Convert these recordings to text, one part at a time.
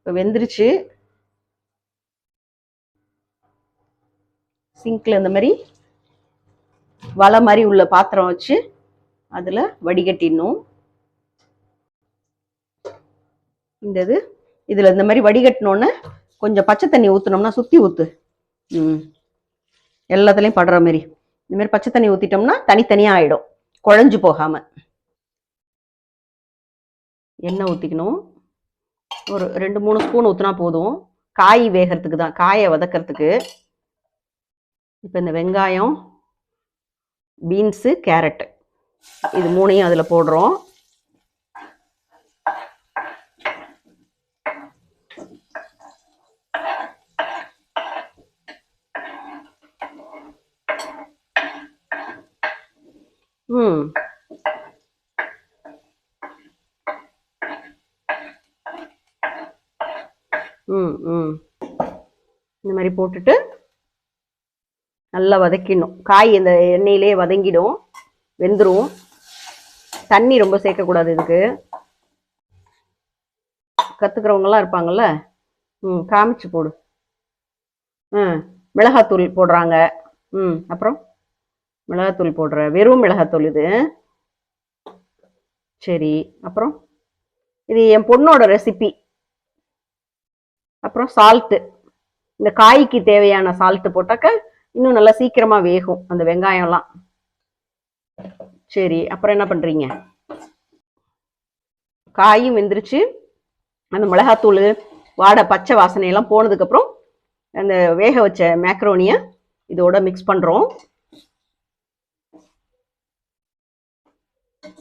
இப்போ வெந்துருச்சு. சிங்க்ல இந்த மாதிரி வலை மாதிரி உள்ள பாத்திரம் வச்சு அதில் வடிகட்டிடணும். இந்த இதில் இந்த மாதிரி வடிகட்டினோன்னு கொஞ்சம் பச்சை தண்ணி ஊற்றினோம்னா, சுற்றி ஊற்று, எல்லாத்துலேயும் படுற மாதிரி இந்த மாதிரி பச்சை தண்ணி ஊற்றிட்டோம்னா தனித்தனியாக ஆகிடும், குழஞ்சு போகாமல். எண்ணெய் ஊற்றிக்கணும். ஒரு 2-3 ஸ்பூன் ஊற்றினா போதும். காய் வேகிறதுக்கு தான், காயை வதக்கிறதுக்கு. இப்போ இந்த வெங்காயம், பீன்ஸு, கேரட்டு இது 3ஐயும் அதில் போடுறோம். இந்த மாதிரி போட்டுட்டு நல்லா வதக்கிடணும். காய் இந்த எண்ணெயிலே வதங்கிடும், வெந்துடும். தண்ணி ரொம்ப சேர்க்கக்கூடாது இதுக்கு. கற்றுக்கிறவங்களாம் இருப்பாங்கள்ல, காமிச்சு போடு. மிளகாத்தூள் போடுறாங்க. அப்புறம் மிளகாத்தூள் போடுற, வெறும் மிளகாத்தூள் இது. சரி, அப்புறம் இது என் பொண்ணோட ரெசிபி. அப்புறம் சால்ட்டு, இந்த காய்க்கு தேவையான சால்ட்டு போட்டாக்க இன்னும் நல்லா சீக்கிரமா வேகும் அந்த வெங்காயம்லாம். சரி, அப்புறம் என்ன பண்றீங்க? காயும் வெந்துருச்சு. அந்த மிளகாத்தூள் வாடை, பச்சை வாசனையெல்லாம் போனதுக்கப்புறம் அந்த வேக வச்ச மேக்ரோனியை இதோட மிக்ஸ் பண்ணுறோம்.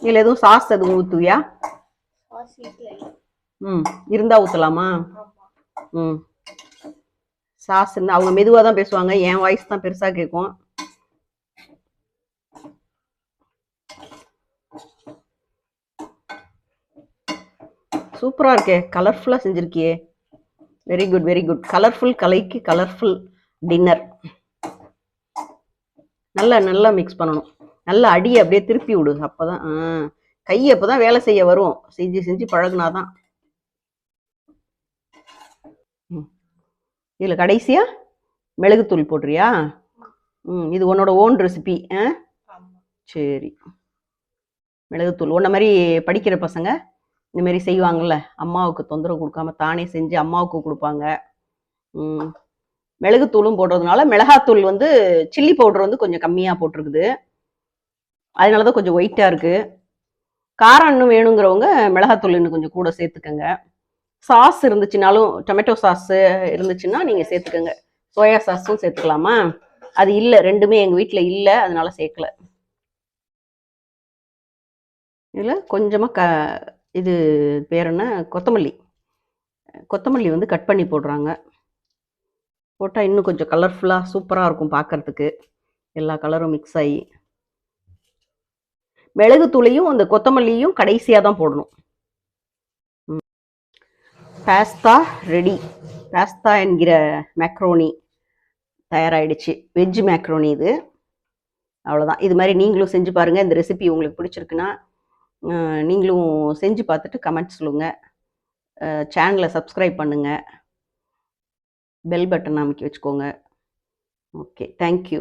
இதில் எதுவும் சாஸ் எதுவும் ஊற்றுவியா? இருந்தா ஊற்றலாமா? சாஸ் இருந்தால், அவங்க மெதுவாக தான் பேசுவாங்க, என் வாய்ஸ் தான் பெருசாக கேட்கும். சூப்பராக இருக்கே, கலர்ஃபுல்லாக செஞ்சுருக்கியே. Very good, very good. Colourful கலைக்கு கலர்ஃபுல் டின்னர். நல்லா நல்லா மிக்ஸ் பண்ணணும். நல்லா அடியை அப்படியே திருப்பி விடு, அப்போதான் கையை அப்போதான் வேலை செய்ய வரும். செஞ்சு செஞ்சு பழகுனாதான். இதில் கடைசியாக மிளகுத்தூள் போடுறியா? இது உன்னோட ஓன் ரெசிபி. சரி, மிளகுத்தூள் உன்ன மாதிரி படிக்கிற பசங்க இந்த மாதிரி செய்வாங்கள்ல, அம்மாவுக்கு தொந்தரவு கொடுக்காம தானே செஞ்சு அம்மாவுக்கு கொடுப்பாங்க. மிளகுத்தூளும் போடுறதுனால, மிளகாத்தூள் வந்து சில்லி பவுடர் வந்து கொஞ்சம் கம்மியாக போட்டிருக்குது, அதனால தான் கொஞ்சம் ஒயிட்டாக இருக்குது. காரம் இன்னும் வேணுங்கிறவங்க மிளகாத்தூள் இன்னும் கொஞ்சம் கூட சேர்த்துக்கங்க. சாஸ் இருந்துச்சுனாலும், டொமேட்டோ சாஸ் இருந்துச்சுன்னா நீங்கள் சேர்த்துக்கங்க. சோயா சாஸும் சேர்த்துக்கலாமா? அது இல்லை, ரெண்டுமே எங்கள் வீட்டில் இல்லை, அதனால சேர்க்கல. இதில் கொஞ்சமாக இது பேர் என்ன, கொத்தமல்லி வந்து கட் பண்ணி போடுறாங்க. போட்டால் இன்னும் கொஞ்சம் கலர்ஃபுல்லாக சூப்பராக இருக்கும் பார்க்கறதுக்கு, எல்லா கலரும் மிக்ஸ் ஆகி. மிளகுத்தூளையும் அந்த கொத்தமல்லியும் கடைசியாக தான் போடணும். Pasta ready. பாஸ்தா என்கிற மேக்ரோனி தயாராகிடுச்சு. வெஜ் மேக்ரோனி இது. அவ்வளோதான். இது மாதிரி நீங்களும் செஞ்சு பாருங்கள். இந்த ரெசிபி உங்களுக்கு பிடிச்சிருக்குன்னா நீங்களும் செஞ்சு பார்த்துட்டு கமெண்ட் சொல்லுங்கள். சேனலை சப்ஸ்கிரைப் பண்ணுங்கள், பெல் பட்டன் அமைக்கி வச்சுக்கோங்க. Okay, thank you.